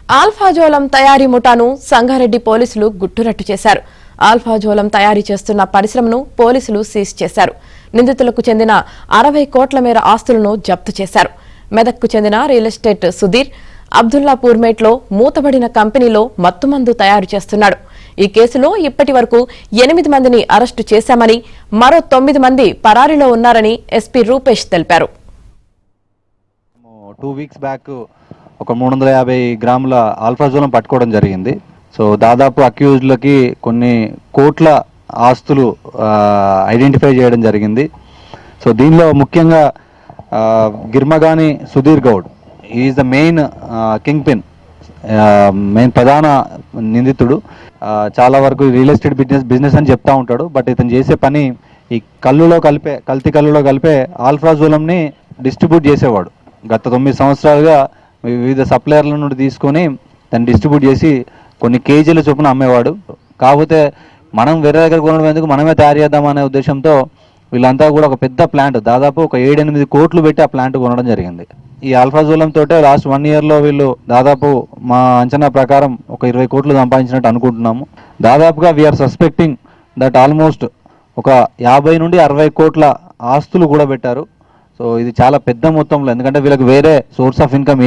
Alprazolam తయారీ ముఠాను సంగారెడ్డి పోలీసులు గుట్టురట్టు చేశారు. ఆల్ఫాజోలం తయారీ చేస్తున్న పరిశ్రమను పోలీసులు సీజ్ చేశారు. నిందితులకు చెందిన 60 కోట్ల మేర ఆస్తులను జప్తు చేశారు. మెదక్కు చెందిన రియల్ ఎస్టేట్ సుధీర్ అబ్దుల్లాపూర్మేట్లో మూతబడిన కంపెనీలో మత్తుమందు తయారు చేస్తున్నాడు. ఈ కేసులో ఇప్పటి వరకు 8 మందిని అరెస్టు చేశామని, మరో 9 మంది పరారీలో ఉన్నారని ఎస్పీ రూపేష్ తెలిపారు. 2 వీక్స్ బ్యాక్ ఒక 350 గ్రాముల ఆల్ఫాజోలం పట్టుకోవడం జరిగింది. సో దాదాపు అక్యూజ్డ్లకి కొన్ని కోట్ల ఆస్తులు ఐడెంటిఫై చేయడం జరిగింది. సో దీనిలో ముఖ్యంగా Girmagani Sudhir Goud is the main kingpin, main ప్రధాన నిందితుడు. చాలా వరకు రియల్ ఎస్టేట్ బిజినెస్ అని చెప్తా ఉంటాడు. బట్ ఇతను చేసే పని ఈ కల్తీ కళ్ళులో కలిపే ఆల్ఫాజోలంని డిస్ట్రిబ్యూట్ చేసేవాడు. గత 9 సంవత్సరాలుగా వివిధ సప్లయర్ల నుండి తీసుకొని దాన్ని డిస్ట్రిబ్యూట్ చేసి కొన్ని కేజీల చొప్పున అమ్మేవాడు. కాకపోతే మనం వేరే దగ్గర కొనడం ఎందుకు, మనమే తయారు చేద్దామనే ఉద్దేశంతో వీళ్ళంతా కూడా ఒక పెద్ద ప్లాంట్, దాదాపు ఒక 7-8 కోట్లు పెట్టి ఆ ప్లాంట్ కొనడం జరిగింది. ఈ ఆల్ఫాజోలం తోటే లాస్ట్ 1 ఇయర్లో వీళ్ళు దాదాపు మా అంచనా ప్రకారం ఒక 20 కోట్లు సంపాదించినట్టు అనుకుంటున్నాము. దాదాపుగా వీఆర్ సస్పెక్టింగ్ దట్ ఆల్మోస్ట్ ఒక 50 నుండి 60 కోట్ల ఆస్తులు కూడా పెట్టారు. సో ఇది చాలా పెద్ద మొత్తంలో, ఎందుకంటే వీళ్ళకి వేరే సోర్స్ ఆఫ్ ఇన్కమ్